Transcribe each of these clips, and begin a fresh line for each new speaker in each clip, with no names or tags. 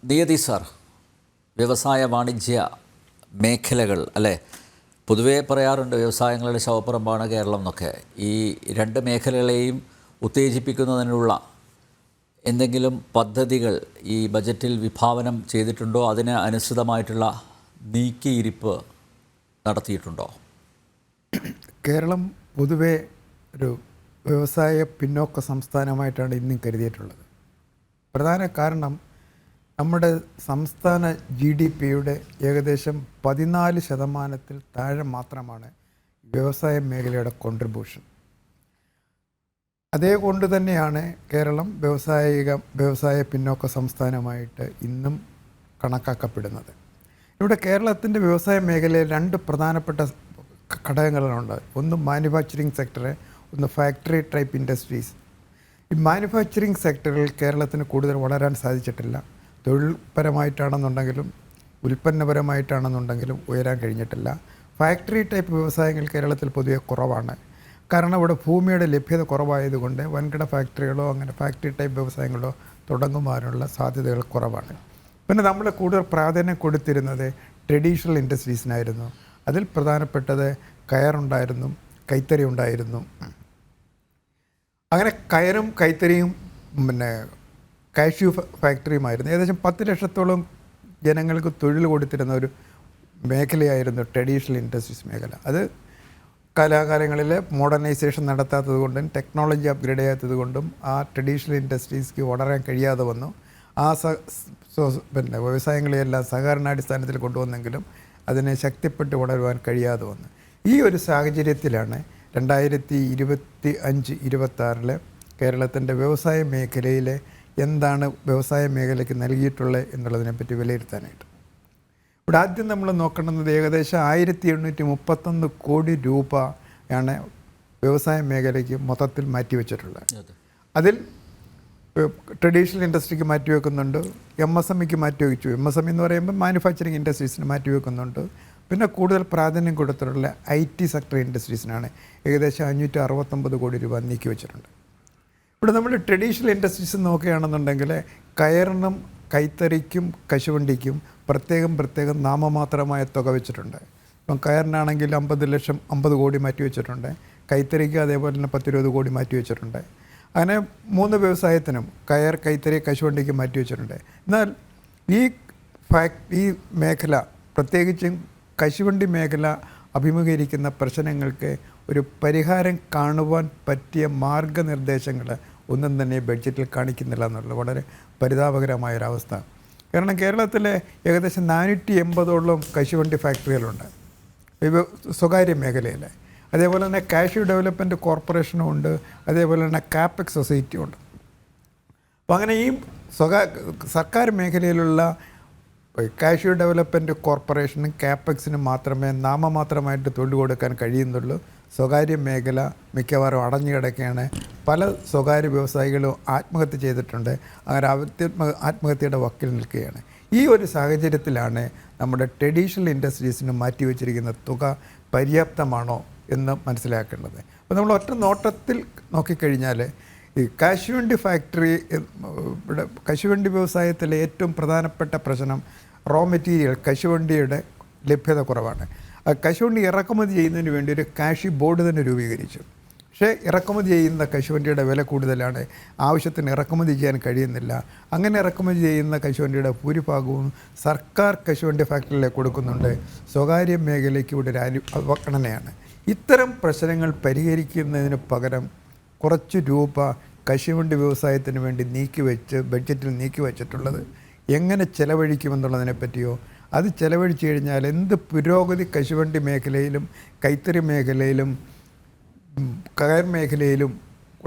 Niyathi sir, വ്യവസായ വാണിജ്യ മേഖലകൾ അല്ലേ, പൊതുവേ പറയാറുണ്ട് വ്യവസായങ്ങളുടെ ശവപ്പുറമ്പാണ് കേരളം എന്നൊക്കെ. ഈ രണ്ട് മേഖലകളെയും ഉത്തേജിപ്പിക്കുന്നതിനുള്ള എന്തെങ്കിലും പദ്ധതികൾ ഈ ബജറ്റിൽ വിഭാവനം ചെയ്തിട്ടുണ്ടോ? അതിന് അനുസൃതമായിട്ടുള്ള നീക്കിയിരിപ്പ് നടത്തിയിട്ടുണ്ടോ?
കേരളം പൊതുവെ ഒരു വ്യവസായ പിന്നോക്ക സംസ്ഥാനമായിട്ടാണ് ഇന്നും കരുതിയിട്ടുള്ളത്. പ്രധാന കാരണം നമ്മുടെ സംസ്ഥാന GDP-യുടെ ഏകദേശം 14% താഴെ മാത്രമാണ് വ്യവസായ മേഖലയുടെ കോൺട്രിബ്യൂഷൻ. അതേകൊണ്ട് തന്നെയാണ് കേരളം വ്യവസായ പിന്നോക്ക സംസ്ഥാനമായിട്ട് ഇന്നും കണക്കാക്കപ്പെടുന്നത്. ഇവിടെ കേരളത്തിൻ്റെ വ്യവസായ മേഖലയിൽ രണ്ട് പ്രധാനപ്പെട്ട ഘടകങ്ങളുണ്ട്. ഒന്ന് മാനുഫാക്ചറിങ് സെക്ടർ, ഒന്ന് ഫാക്ടറി ടൈപ്പ് ഇൻഡസ്ട്രീസ്. ഈ മാനുഫാക്ചറിങ് സെക്ടറിൽ കേരളത്തിന് കൂടുതൽ വളരാൻ സാധിച്ചിട്ടില്ല. തൊഴിൽപരമായിട്ടാണെന്നുണ്ടെങ്കിലും ഉൽപ്പന്നപരമായിട്ടാണെന്നുണ്ടെങ്കിലും ഉയരാൻ കഴിഞ്ഞിട്ടില്ല. ഫാക്ടറി ടൈപ്പ് വ്യവസായങ്ങൾ കേരളത്തിൽ പൊതുവെ കുറവാണ്. കാരണം ഇവിടെ ഭൂമിയുടെ ലഭ്യത കുറവായതുകൊണ്ട് വൻകിട ഫാക്ടറികളോ അങ്ങനെ ഫാക്ടറി ടൈപ്പ് വ്യവസായങ്ങളോ തുടങ്ങുവാനുള്ള സാധ്യതകൾ കുറവാണ്. പിന്നെ നമ്മൾ കൂടുതൽ പ്രാധാന്യം കൊടുത്തിരുന്നത് ട്രഡീഷണൽ ഇൻഡസ്ട്രീസിനായിരുന്നു. അതിൽ പ്രധാനപ്പെട്ടത് കയറുണ്ടായിരുന്നു, കൈത്തറി ഉണ്ടായിരുന്നു. അങ്ങനെ കയറും കൈത്തറിയും പിന്നെ കാഷ്യൂ ഫാക്ടറിയുമായിരുന്നു. ഏകദേശം 10 ലക്ഷത്തോളം ജനങ്ങൾക്ക് തൊഴിൽ കൊടുത്തിരുന്ന ഒരു മേഖലയായിരുന്നു ട്രഡീഷണൽ ഇൻഡസ്ട്രീസ് മേഖല. അത് കാലാകാലങ്ങളിൽ മോഡേണൈസേഷൻ നടത്താത്തത് കൊണ്ടും ടെക്നോളജി അപ്ഗ്രേഡ് ചെയ്യാത്തത് കൊണ്ടും ആ ട്രഡീഷണൽ ഇൻഡസ്ട്രീസ്ക്ക് വളരാൻ കഴിയാതെ വന്നു. ആ പിന്നെ വ്യവസായങ്ങളെയെല്ലാം സഹകരണാടിസ്ഥാനത്തിൽ കൊണ്ടുവന്നെങ്കിലും അതിനെ ശക്തിപ്പെട്ട് വളരുവാൻ കഴിയാതെ വന്നു. ഈ ഒരു സാഹചര്യത്തിലാണ് 2025-26 കേരളത്തിൻ്റെ വ്യവസായ മേഖലയിലെ എന്താണ് വ്യവസായ മേഖലയ്ക്ക് നൽകിയിട്ടുള്ളത് എന്നുള്ളതിനെപ്പറ്റി വിലയിരുത്താനായിട്ട്. ഇവിടെ ആദ്യം നമ്മൾ നോക്കേണ്ടുന്നത് ഏകദേശം 1831 കോടി രൂപയാണ് വ്യവസായ മേഖലയ്ക്ക് മൊത്തത്തിൽ മാറ്റിവെച്ചിട്ടുള്ളത്. അതിൽ ട്രഡീഷണൽ ഇൻഡസ്ട്രിക്ക് മാറ്റിവെക്കുന്നുണ്ട്, MSMEക്ക് മാറ്റിവെച്ചു. MSME എന്ന് പറയുമ്പോൾ മാനുഫാക്ചറിങ് ഇൻഡസ്ട്രീസിന് മാറ്റിവെക്കുന്നുണ്ട്. പിന്നെ കൂടുതൽ പ്രാധാന്യം കൊടുത്തിട്ടുള്ള IT സെക്ടർ ഇൻഡസ്ട്രീസിനാണ് ഏകദേശം 569 കോടി രൂപ നീക്കി വെച്ചിട്ടുണ്ട്. ഇവിടെ നമ്മൾ ട്രഡീഷണൽ ഇൻഡസ്ട്രീസ് നോക്കുകയാണെന്നുണ്ടെങ്കിൽ കയറിനും കൈത്തറിക്കും കശുവണ്ടിക്കും പ്രത്യേകം നാമമാത്രമായ തുക വെച്ചിട്ടുണ്ട്. ഇപ്പം കയറിനാണെങ്കിൽ 50 കോടി മാറ്റി വെച്ചിട്ടുണ്ട്. കൈത്തറിക്ക് അതേപോലെ തന്നെ 10-20 കോടി മാറ്റി വെച്ചിട്ടുണ്ട്. അങ്ങനെ 3 വ്യവസായത്തിനും കയർ, കൈത്തറി, കശുവണ്ടിക്ക് മാറ്റി വെച്ചിട്ടുണ്ട്. എന്നാൽ ഈ മേഖല, പ്രത്യേകിച്ചും കശുവണ്ടി മേഖല അഭിമുഖീകരിക്കുന്ന പ്രശ്നങ്ങൾക്ക് ഒരു പരിഹാരം കാണുവാൻ പറ്റിയ മാർഗനിർദ്ദേശങ്ങൾ ഒന്നും തന്നെ ബഡ്ജറ്റിൽ കാണിക്കുന്നില്ല എന്നുള്ളത് വളരെ പരിതാപകരമായൊരവസ്ഥ. കാരണം കേരളത്തിലെ ഏകദേശം 480ഓളം കശുവണ്ടി ഫാക്ടറികളുണ്ട് സ്വകാര്യ മേഖലയിൽ. അതേപോലെ തന്നെ കാഷ്യൂ ഡെവലപ്മെൻറ്റ് കോർപ്പറേഷനും ഉണ്ട്, അതേപോലെ തന്നെ കാപ്പെക്സ് സൊസൈറ്റിയും ഉണ്ട്. അപ്പോൾ അങ്ങനെ ഈ സർക്കാർ മേഖലയിലുള്ള കാഷ്യൂ ഡെവലപ്മെൻറ്റ് കോർപ്പറേഷനും കാപ്പെക്സിനും മാത്രമേ നാമമാത്രമായിട്ട് തൊഴിൽ കൊടുക്കാൻ കഴിയുന്നുള്ളൂ. സ്വകാര്യ മേഖല മിക്കവാറും അടഞ്ഞു കിടക്കുകയാണ്. പല സ്വകാര്യ വ്യവസായികളും ആത്മഹത്യ ചെയ്തിട്ടുണ്ട്. അങ്ങനെ ആത്മഹത്യയുടെ വക്കിൽ നിൽക്കുകയാണ്. ഈ ഒരു സാഹചര്യത്തിലാണ് നമ്മുടെ ട്രഡീഷണൽ ഇൻഡസ്ട്രീസിന് മാറ്റിവെച്ചിരിക്കുന്ന തുക പര്യാപ്തമാണോ എന്ന് മനസ്സിലാക്കേണ്ടത്. അപ്പോൾ നമ്മൾ ഒറ്റ നോട്ടത്തിൽ നോക്കിക്കഴിഞ്ഞാൽ ഈ കശുവണ്ടി ഫാക്ടറി, ഇവിടെ കശുവണ്ടി വ്യവസായത്തിലെ ഏറ്റവും പ്രധാനപ്പെട്ട പ്രശ്നം റോ മെറ്റീരിയൽ കശുവണ്ടിയുടെ ലഭ്യത കുറവാണ്. കശുവണ്ടി ഇറക്കുമതി ചെയ്യുന്നതിന് വേണ്ടി ഒരു കാഷ്യൂ ബോർഡ് തന്നെ രൂപീകരിച്ചു. പക്ഷേ ഇറക്കുമതി ചെയ്യുന്ന കശുവണ്ടിയുടെ വില കൂടുതലാണ്, ആവശ്യത്തിന് ഇറക്കുമതി ചെയ്യാൻ കഴിയുന്നില്ല. അങ്ങനെ ഇറക്കുമതി ചെയ്യുന്ന കശുവണ്ടിയുടെ ഭൂരിഭാഗവും സർക്കാർ കശുവണ്ടി ഫാക്ടറിയിലേക്ക് കൊടുക്കുന്നുണ്ട്. സ്വകാര്യ മേഖലയ്ക്ക് ഇവിടെ ഒരു അവഗണനയാണ്. ഇത്തരം പ്രശ്നങ്ങൾ പരിഹരിക്കുന്നതിന് പകരം കുറച്ച് രൂപ കശുവണ്ടി വ്യവസായത്തിന് വേണ്ടി ബഡ്ജറ്റിൽ നീക്കി വെച്ചിട്ടുള്ളത് എങ്ങനെ ചെലവഴിക്കുമെന്നുള്ളതിനെ പറ്റിയോ, അത് ചെലവഴിച്ചു കഴിഞ്ഞാൽ എന്ത് പുരോഗതി കശുവണ്ടി മേഖലയിലും കൈത്തറി മേഖലയിലും കയർ മേഖലയിലും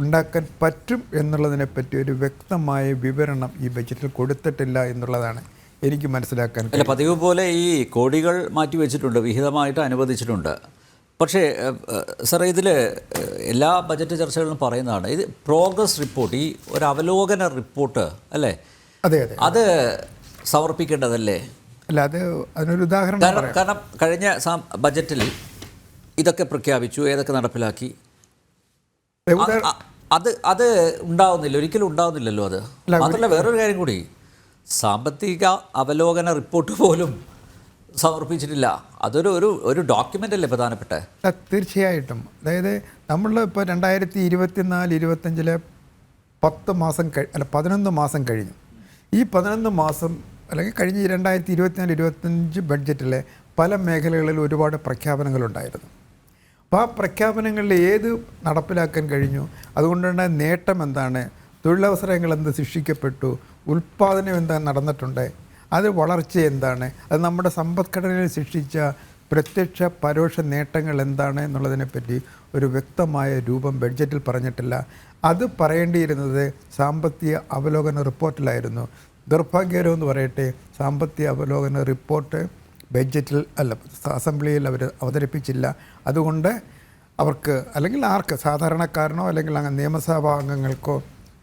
ഉണ്ടാക്കാൻ പറ്റും എന്നുള്ളതിനെപ്പറ്റി ഒരു വ്യക്തമായ വിവരണം ഈ ബഡ്ജറ്റിൽ കൊടുത്തിട്ടില്ല എന്നുള്ളതാണ് എനിക്ക് മനസ്സിലാക്കാൻ.
അല്ല, പതിവ് പോലെ ഈ കോടികൾ മാറ്റി വെച്ചിട്ടുണ്ട്, വിഹിതമായിട്ട് അനുവദിച്ചിട്ടുണ്ട്. പക്ഷേ സാറേ, ഇതിൽ എല്ലാ ബജറ്റ് ചർച്ചകളിലും പറയുന്നതാണ് ഇത് പ്രോഗ്രസ് റിപ്പോർട്ട്, ഈ ഒരു അവലോകന റിപ്പോർട്ട് അല്ലേ?
അതെ,
അത് സമർപ്പിക്കേണ്ടതല്ലേ?
അല്ല, അതിനൊരു ഉദാഹരണം
കാരണം കഴിഞ്ഞ ബജറ്റിൽ ഇതൊക്കെ പ്രഖ്യാപിച്ചു, ഏതൊക്കെ നടപ്പിലാക്കി, അത് ഉണ്ടാവുന്നില്ല, ഒരിക്കലും ഉണ്ടാവുന്നില്ലല്ലോ. അത് മാത്രമല്ല വേറൊരു കാര്യം കൂടി, സാമ്പത്തിക അവലോകന റിപ്പോർട്ട് പോലും സമർപ്പിച്ചിട്ടില്ല. അതൊരു ഒരു ഒരു ഡോക്യുമെൻ്റ് അല്ലേ പ്രധാനപ്പെട്ട?
തീർച്ചയായിട്ടും. അതായത് നമ്മൾ ഇപ്പോൾ 2024-25 10 മാസം 11 മാസം കഴിഞ്ഞു. ഈ 11 മാസം അല്ലെങ്കിൽ കഴിഞ്ഞ 2024-25 ബഡ്ജറ്റിലെ പല മേഖലകളിൽ ഒരുപാട് പ്രഖ്യാപനങ്ങളുണ്ടായിരുന്നു. അപ്പോൾ ആ പ്രഖ്യാപനങ്ങളിൽ ഏത് നടപ്പിലാക്കാൻ കഴിഞ്ഞു, അതുകൊണ്ടുള്ള നേട്ടം എന്താണ്, തൊഴിലവസരങ്ങൾ എന്ത് സൃഷ്ടിക്കപ്പെട്ടു, ഉൽപ്പാദനം എന്താ നടന്നിട്ടുണ്ട്, അത് വളർച്ച എന്താണ്, അത് നമ്മുടെ സമ്പദ്ഘടനയിൽ സൃഷ്ടിച്ച പ്രത്യക്ഷ പരോക്ഷ നേട്ടങ്ങൾ എന്താണ് എന്നുള്ളതിനെപ്പറ്റി ഒരു വ്യക്തമായ രൂപം ബഡ്ജറ്റിൽ പറഞ്ഞിട്ടില്ല. അത് പറയേണ്ടിയിരുന്നത് സാമ്പത്തിക അവലോകന റിപ്പോർട്ടിലായിരുന്നു. ദൗർഭാഗ്യകരമെന്ന് പറയട്ടെ, സാമ്പത്തിക അവലോകന റിപ്പോർട്ട് ബഡ്ജറ്റിൽ അസംബ്ലിയിൽ അവർ അവതരിപ്പിച്ചില്ല. അതുകൊണ്ട് അവർക്ക് അല്ലെങ്കിൽ ആർക്ക്, സാധാരണക്കാരനോ അല്ലെങ്കിൽ നിയമസഭാ അംഗങ്ങൾക്കോ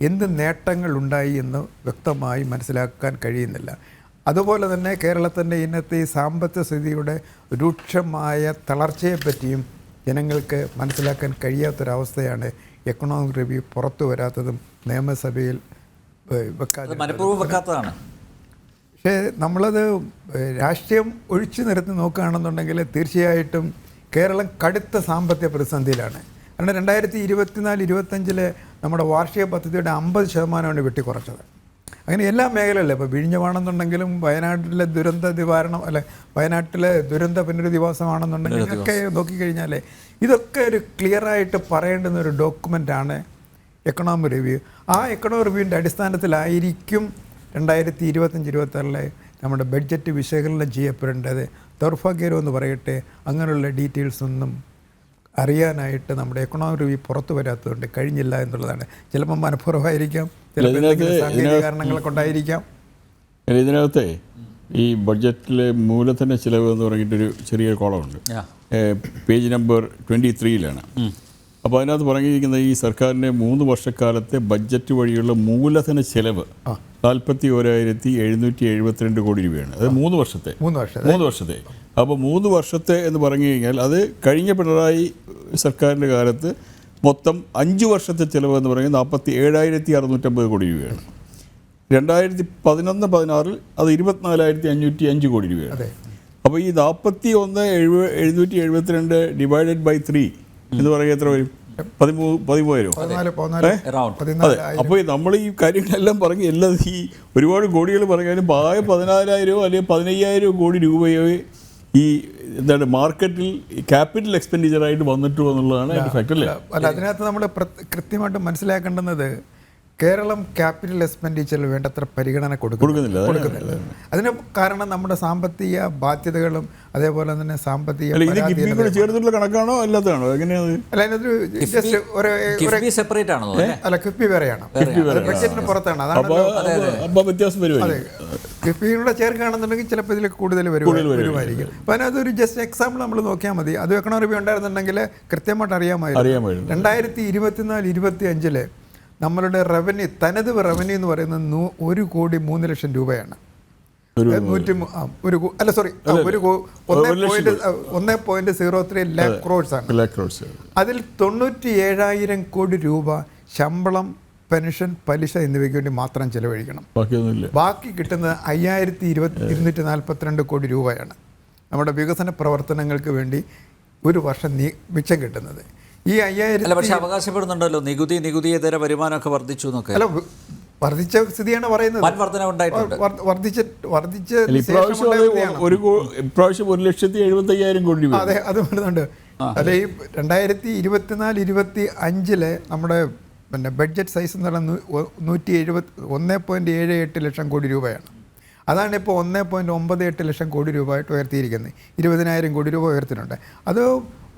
എന്ത് നേട്ടങ്ങൾ ഉണ്ടായി എന്ന് വ്യക്തമായി മനസ്സിലാക്കാൻ കഴിയുന്നില്ല. അതുപോലെ തന്നെ കേരളത്തിൻ്റെ ഇന്നത്തെ ഈ സാമ്പത്തിക സ്ഥിതിയുടെ രൂക്ഷമായ തളർച്ചയെപ്പറ്റിയും ജനങ്ങൾക്ക് മനസ്സിലാക്കാൻ കഴിയാത്തൊരവസ്ഥയാണ് എക്കണോമിക് റിവ്യൂ പുറത്തു വരാത്തതും നിയമസഭയിൽ
വെക്കാത്തതാണ്.
പക്ഷേ നമ്മളത് രാഷ്ട്രീയം ഒഴിച്ചു നിർത്തി നോക്കുകയാണെന്നുണ്ടെങ്കിൽ തീർച്ചയായിട്ടും കേരളം കടുത്ത സാമ്പത്തിക പ്രതിസന്ധിയിലാണ്. കാരണം 2024-25 നമ്മുടെ വാർഷിക പദ്ധതിയുടെ 50% വെട്ടിക്കുറച്ചത്. അങ്ങനെ എല്ലാ മേഖലകളിലും ഇപ്പോൾ വിഴിഞ്ഞമാണെന്നുണ്ടെങ്കിലും വയനാട്ടിലെ ദുരന്ത നിവാരണം വയനാട്ടിലെ ദുരന്ത പുനരധിവാസമാണെന്നുണ്ടെങ്കിലും ഒക്കെ നോക്കിക്കഴിഞ്ഞാൽ ഇതൊക്കെ ഒരു ക്ലിയറായിട്ട് പറയേണ്ടുന്ന ഒരു ഡോക്യുമെൻ്റാണ് എക്കണോമിക് റിവ്യൂ. ആ എക്കണോമിക് റിവ്യൂവിൻ്റെ അടിസ്ഥാനത്തിലായിരിക്കും 2025-26 നമ്മുടെ ബഡ്ജറ്റ് വിശകലനം ചെയ്യപ്പെടേണ്ടത്. ദൗർഭാഗ്യകരമെന്ന് പറയട്ടെ, അങ്ങനെയുള്ള ഡീറ്റെയിൽസ് ഒന്നും അറിയാനായിട്ട് നമ്മുടെ എക്കണോമിക് റിവ്യൂ പുറത്തു വരാത്തതുകൊണ്ട് കഴിഞ്ഞില്ല എന്നുള്ളതാണ്. ചിലപ്പോൾ മനഃപൂർവ്വമായിരിക്കാം, ചിലപ്പോൾ സാങ്കേതിക കാരണങ്ങളെ കൊണ്ടായിരിക്കാം.
ഇതിനകത്തെ ഈ ബഡ്ജറ്റിലെ മൂലധന ചിലവ് എന്ന് പറഞ്ഞിട്ടൊരു ചെറിയ കോളമുണ്ട്. Page number 23-ലാണ്. അപ്പോൾ അതിനകത്ത് പറഞ്ഞിരിക്കുന്നത് ഈ സർക്കാരിൻ്റെ 3 വർഷക്കാലത്തെ ബഡ്ജറ്റ് വഴിയുള്ള മൂലധന ചെലവ് 41,772 കോടി രൂപയാണ്. അത് 3 വർഷത്തെ. അപ്പോൾ 3 വർഷത്തെ എന്ന് പറഞ്ഞു കഴിഞ്ഞാൽ അത് കഴിഞ്ഞ പിണറായി സർക്കാരിൻ്റെ കാലത്ത് മൊത്തം 5 വർഷത്തെ ചിലവ് എന്ന് പറയുന്നത് 47,650 കോടി രൂപയാണ്. 2011-16 അത് 24,505 കോടി രൂപയാണ്. അപ്പോൾ ഈ 41,772 ഡിവൈഡഡ് ബൈ 3 എന്ന് പറയുക എത്ര വരും? 13,000. അതെ. അപ്പോൾ നമ്മൾ ഈ കാര്യങ്ങളെല്ലാം പറഞ്ഞ് എല്ലാം ഈ ഒരുപാട് കോടികൾ പറഞ്ഞാലും ആകെ 14,000 അല്ലെങ്കിൽ 15,000 കോടി രൂപയോ ഈ എന്താണ് മാർക്കറ്റിൽ ക്യാപിറ്റൽ എക്സ്പെൻഡിച്ചറായിട്ട് വന്നിട്ടു എന്നുള്ളതാണ് അതിൻ്റെ ഫാക്ട് അല്ലേ?
അല്ല, അതിനകത്ത് നമ്മൾ കൃത്യമായിട്ട് മനസ്സിലാക്കേണ്ടുന്നത് കേരളം ക്യാപിറ്റൽ എക്സ്പെൻഡിച്ചറിൽ വേണ്ടത്ര പരിഗണന കൊടുക്കുന്നില്ല. അതിന് കാരണം നമ്മുടെ സാമ്പത്തിക ബാധ്യതകളും അതേപോലെ തന്നെ സാമ്പത്തിക
ചേർത്തിട്ടുള്ള കണക്കാണോ അല്ലാത്തതാണോ എങ്ങനെയാണ്?
അല്ല, അതിനകത്ത് കിഫ്ബി വേറെയാണ്, ബഡ്ജറ്റിന് പുറത്താണ്. അതാണ്
വ്യത്യാസം വരും.
അതെ, കിഫ്ബിയുടെ ചേർക്കുകയാണെന്നുണ്ടെങ്കിൽ ചിലപ്പോൾ ഇതിൽ കൂടുതൽ വരുമായിരിക്കും. അപ്പോൾ അതിനകത്തൊരു ജസ്റ്റ് എക്സാമ്പിൾ നമ്മൾ നോക്കിയാൽ മതി. അത് എക്കണോമിക് റിവ്യൂ ഉണ്ടായിരുന്നുണ്ടെങ്കിൽ കൃത്യമായിട്ട് അറിയാമായിരുന്നു. 2024-25 നമ്മളുടെ റവന്യൂ, തനത് റവന്യൂ എന്ന് പറയുന്നത് 1,03,00,000 രൂപയാണ്. 1.03 lakh crores ആണ്. അതിൽ 97,000 കോടി രൂപ ശമ്പളം, പെൻഷൻ, പലിശ എന്നിവയ്ക്ക് വേണ്ടി മാത്രം ചെലവഴിക്കണം. ബാക്കി കിട്ടുന്നത് 5,242 കോടി രൂപയാണ് നമ്മുടെ വികസന പ്രവർത്തനങ്ങൾക്ക് വേണ്ടി ഒരു വർഷം മിച്ചം കിട്ടുന്നത്. ഈ 5,000
പക്ഷേ അവകാശപ്പെടുന്നുണ്ടല്ലോ നികുതിയേതര വരുമാനമൊക്കെ വർദ്ധിച്ചു എന്നൊക്കെ.
അല്ല, വർദ്ധിച്ച സ്ഥിതിയാണ് പറയുന്നത്.
ഇപ്രാവശ്യം 1,75,000 കോടി രൂപ.
അതെ, അത് വരുന്നുണ്ട്. അല്ലെ, ഈ 2024-25 നമ്മുടെ ബഡ്ജറ്റ് സൈസ് എന്ന് പറയുന്നത് 171.78 ലക്ഷം കോടി രൂപയാണ്. അതാണ് ഇപ്പോൾ 1.98 ലക്ഷം കോടി രൂപ ആയിട്ട് ഉയർത്തിയിരിക്കുന്നത്. 20,000 കോടി രൂപ ഉയർത്തിയിട്ടുണ്ട്. അത്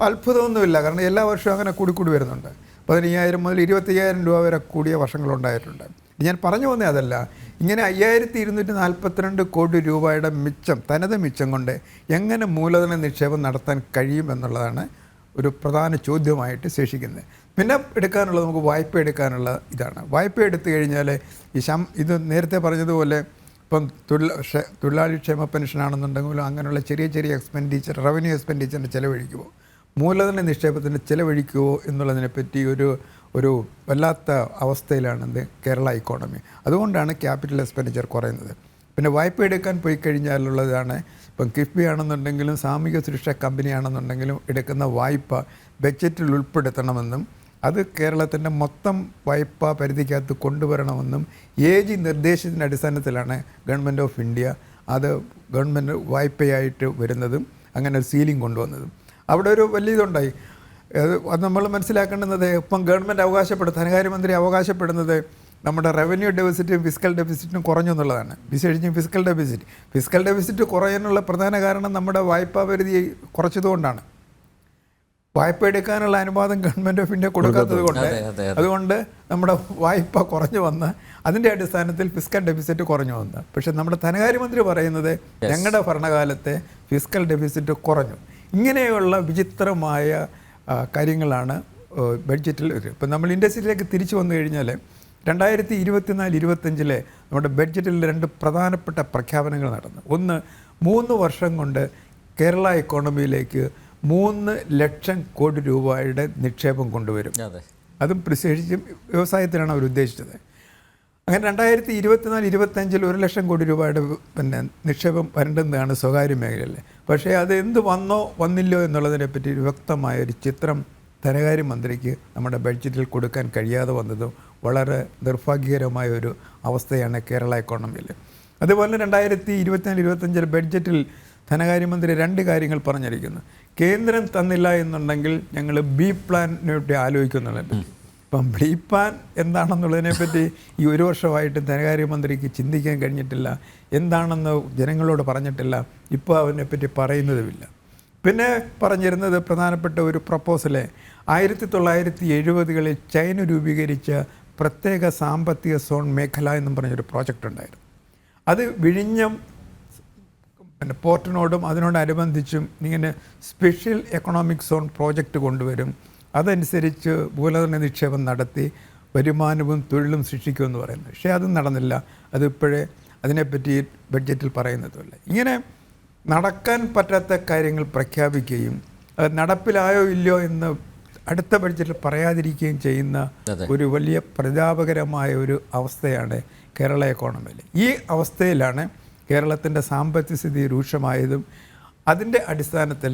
അത്ഭുതമൊന്നുമില്ല, കാരണം എല്ലാ വർഷവും അങ്ങനെ കൂടി വരുന്നുണ്ട്. 15,000 മുതൽ 25,000 രൂപ വരെ കൂടിയ വർഷങ്ങളുണ്ടായിട്ടുണ്ട്. ഞാൻ പറഞ്ഞു പോകുന്നത് അതല്ല, ഇങ്ങനെ 5,242 കോടി രൂപയുടെ മിച്ചം, തനത് മിച്ചം കൊണ്ട് എങ്ങനെ മൂലധന നിക്ഷേപം നടത്താൻ കഴിയും എന്നുള്ളതാണ് ഒരു പ്രധാന ചോദ്യമായിട്ട് ശേഷിക്കുന്നത്. പിന്നെ എടുക്കാനുള്ളത്, നമുക്ക് വായ്പ എടുക്കാനുള്ള ഇതാണ്. വായ്പ എടുത്തു കഴിഞ്ഞാൽ ഇത് നേരത്തെ പറഞ്ഞതുപോലെ ഇപ്പം തൊഴിലാളി ക്ഷേമ പെൻഷനാണെന്നുണ്ടെങ്കിലും അങ്ങനെയുള്ള ചെറിയ എക്സ്പെൻഡിച്ചർ, റവന്യൂ എക്സ്പെൻഡിച്ചറിന് ചിലവഴിക്കുമോ, മൂലധന നിക്ഷേപത്തിന് ചിലവഴിക്കുമോ എന്നുള്ളതിനെപ്പറ്റി ഒരു വല്ലാത്ത അവസ്ഥയിലാണ് കേരള ഇക്കോണമി. അതുകൊണ്ടാണ് ക്യാപിറ്റൽ എക്സ്പെൻഡിച്ചർ കുറയുന്നത്. പിന്നെ വായ്പ എടുക്കാൻ പോയി കഴിഞ്ഞാലുള്ളതാണ് ഇപ്പം കിഫ്ബി ആണെന്നുണ്ടെങ്കിലും സാമൂഹിക സുരക്ഷാ കമ്പനിയാണെന്നുണ്ടെങ്കിലും എടുക്കുന്ന വായ്പ ബഡ്ജറ്റിൽ ഉൾപ്പെടുത്തണമെന്നും അത് കേരളത്തിൻ്റെ മൊത്തം വായ്പാ പരിധിക്കകത്ത് കൊണ്ടുവരണമെന്നും ഏജ് നിർദ്ദേശത്തിൻ്റെ അടിസ്ഥാനത്തിലാണ് ഗവൺമെൻറ് ഓഫ് ഇന്ത്യ അത് ഗവൺമെൻറ് വായ്പയായിട്ട് വരുന്നതും അങ്ങനെ ഒരു സീലിംഗ് കൊണ്ടുവന്നതും. അവിടെ ഒരു വലിയ ഇതുണ്ടായി. അത് നമ്മൾ മനസ്സിലാക്കേണ്ടുന്നത് ഇപ്പം ഗവൺമെൻറ് ധനകാര്യമന്ത്രി അവകാശപ്പെടുന്നത് നമ്മുടെ റവന്യൂ ഡെഫിസിറ്റും ഫിസിക്കൽ ഡെഫിസിറ്റും കുറഞ്ഞു എന്നുള്ളതാണ്. വിശേഷിച്ചും ഫിസിക്കൽ ഡെഫിസിറ്റ് കുറയാനുള്ള പ്രധാന കാരണം നമ്മുടെ വായ്പാ പരിധി കുറച്ചതുകൊണ്ടാണ്. വായ്പ എടുക്കാനുള്ള അനുവാദം ഗവൺമെൻറ് ഓഫ് ഇന്ത്യ കൊടുക്കാത്തത് കൊണ്ട് അതുകൊണ്ട് നമ്മുടെ വായ്പ കുറഞ്ഞു വന്ന് അതിൻ്റെ അടിസ്ഥാനത്തിൽ ഫിസിക്കൽ ഡെഫിസിറ്റ് കുറഞ്ഞു വന്ന്. പക്ഷേ നമ്മുടെ ധനകാര്യമന്ത്രി പറയുന്നത് ഞങ്ങളുടെ ഭരണകാലത്തെ ഫിസിക്കൽ ഡെഫിസിറ്റ് കുറഞ്ഞു. ഇങ്ങനെയുള്ള വിചിത്രമായ കാര്യങ്ങളാണ് ബഡ്ജറ്റിൽ. ഇപ്പം നമ്മൾ ഇൻഡസ്ട്രിയിലേക്ക് തിരിച്ചു വന്നു കഴിഞ്ഞാൽ 2024-25 നമ്മുടെ ബഡ്ജറ്റിൽ 2 പ്രധാനപ്പെട്ട പ്രഖ്യാപനങ്ങൾ നടന്നു. ഒന്ന്, 3 വർഷം കൊണ്ട് കേരള എക്കോണമിയിലേക്ക് 3 ലക്ഷം കോടി രൂപയുടെ നിക്ഷേപം കൊണ്ടുവരും. അതും പ്രത്യേകിച്ചും വ്യവസായത്തിലാണ് അവർ ഉദ്ദേശിച്ചത്. അങ്ങനെ 2024-25 1 ലക്ഷം കോടി രൂപയുടെ നിക്ഷേപം വരേണ്ടതാണ് സ്വകാര്യ മേഖലയിൽ. പക്ഷേ അത് എന്ത് വന്നില്ലോ എന്നുള്ളതിനെപ്പറ്റി ഒരു വ്യക്തമായൊരു ചിത്രം ധനകാര്യമന്ത്രിക്ക് നമ്മുടെ ബഡ്ജറ്റിൽ കൊടുക്കാൻ കഴിയാതെ വന്നതും വളരെ നിർഭാഗ്യകരമായ ഒരു അവസ്ഥയാണ് കേരള എക്കോണമിയിൽ. അതുപോലെ 2024-25 ബഡ്ജറ്റിൽ ധനകാര്യമന്ത്രി 2 കാര്യങ്ങൾ പറഞ്ഞിരിക്കുന്നു. കേന്ദ്രം തന്നില്ല എന്നുണ്ടെങ്കിൽ ഞങ്ങൾ ബി പ്ലാനിനെ ആലോചിക്കുന്നുള്ളത്. ഇപ്പം ബി പ്ലാൻ എന്താണെന്നുള്ളതിനെപ്പറ്റി ഈ 1 വർഷമായിട്ട് ധനകാര്യമന്ത്രിക്ക് ചിന്തിക്കാൻ കഴിഞ്ഞിട്ടില്ല. എന്താണെന്ന് ജനങ്ങളോട് പറഞ്ഞിട്ടില്ല. ഇപ്പോൾ അതിനെപ്പറ്റി പറയുന്നതുമില്ല. പിന്നെ പറഞ്ഞിരുന്നത് പ്രധാനപ്പെട്ട ഒരു പ്രപ്പോസല് 1970-കളിൽ ചൈന രൂപീകരിച്ച പ്രത്യേക സാമ്പത്തിക സോൺ മേഖല എന്നും പറഞ്ഞൊരു പ്രോജക്റ്റ് ഉണ്ടായിരുന്നു. അത് വിഴിഞ്ഞം പോർട്ടിനോടും അതിനോടനുബന്ധിച്ചും ഇങ്ങനെ സ്പെഷ്യൽ എക്കണോമിക് സോൺ പ്രോജക്റ്റ് കൊണ്ടുവരും. അതനുസരിച്ച് മൂലധന നിക്ഷേപം നടത്തി വരുമാനവും തൊഴിലും സൃഷ്ടിക്കുമെന്ന് പറയുന്നത്. പക്ഷേ അതും നടന്നില്ല. അതിപ്പോഴേ അതിനെപ്പറ്റി ബഡ്ജറ്റിൽ പറയുന്നതുമില്ല. ഇങ്ങനെ നടക്കാൻ പറ്റാത്ത കാര്യങ്ങൾ പ്രഖ്യാപിക്കുകയും അത് നടപ്പിലായോ ഇല്ലയോ എന്ന് അടുത്ത ബഡ്ജറ്റിൽ പറയാതിരിക്കുകയും ചെയ്യുന്ന ഒരു വലിയ പ്രതാപകരമായ ഒരു അവസ്ഥയാണ് കേരള എക്കോണമിയിൽ. ഈ അവസ്ഥയിലാണ് കേരളത്തിൻ്റെ സാമ്പത്തിക സ്ഥിതി രൂക്ഷമായതും. അതിൻ്റെ അടിസ്ഥാനത്തിൽ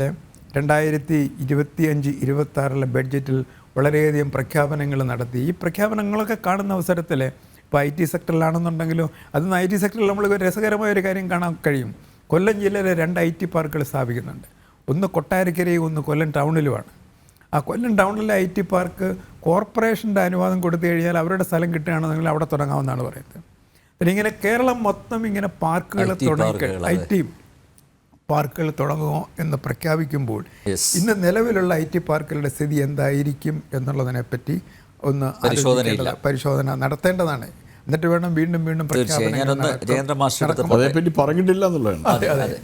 2025-26 ബഡ്ജറ്റിൽ വളരെയധികം പ്രഖ്യാപനങ്ങൾ നടത്തി. ഈ പ്രഖ്യാപനങ്ങളൊക്കെ കാണുന്ന അവസരത്തിൽ ഇപ്പോൾ IT സെക്ടറിലാണെന്നുണ്ടെങ്കിലും അതിന് IT സെക്ടറിൽ നമ്മൾ രസകരമായൊരു കാര്യം കാണാൻ കഴിയും. കൊല്ലം ജില്ലയിലെ 2 IT പാർക്കുകൾ സ്ഥാപിക്കുന്നുണ്ട്. ഒന്ന് കൊട്ടാരക്കരയും ഒന്ന് കൊല്ലം ടൗണിലുമാണ്. ആ കൊല്ലം ടൗണിലെ IT പാർക്ക് കോർപ്പറേഷൻ്റെ അനുവാദം കൊടുത്തു കഴിഞ്ഞാൽ അവരുടെ സ്ഥലം കിട്ടുകയാണെന്നുണ്ടെങ്കിൽ അവിടെ തുടങ്ങാമെന്നാണ് പറയുന്നത്. പിന്നെ ഇങ്ങനെ കേരളം മൊത്തം ഇങ്ങനെ പാർക്കുകൾ തുടങ്ങി IT പാർക്കുകൾ തുടങ്ങുമോ എന്ന് പ്രഖ്യാപിക്കുമ്പോൾ ഇന്ന് നിലവിലുള്ള IT പാർക്കുകളുടെ സ്ഥിതി എന്തായിരിക്കും എന്നുള്ളതിനെപ്പറ്റി ഒന്ന് പരിശോധന നടത്തേണ്ടതാണ്. എന്നിട്ട് വേണം വീണ്ടും
പ്രഖ്യാപനം.
അതേപ്പറ്റി പറഞ്ഞിട്ടില്ല എന്നുള്ളതാണ്.
അതെ.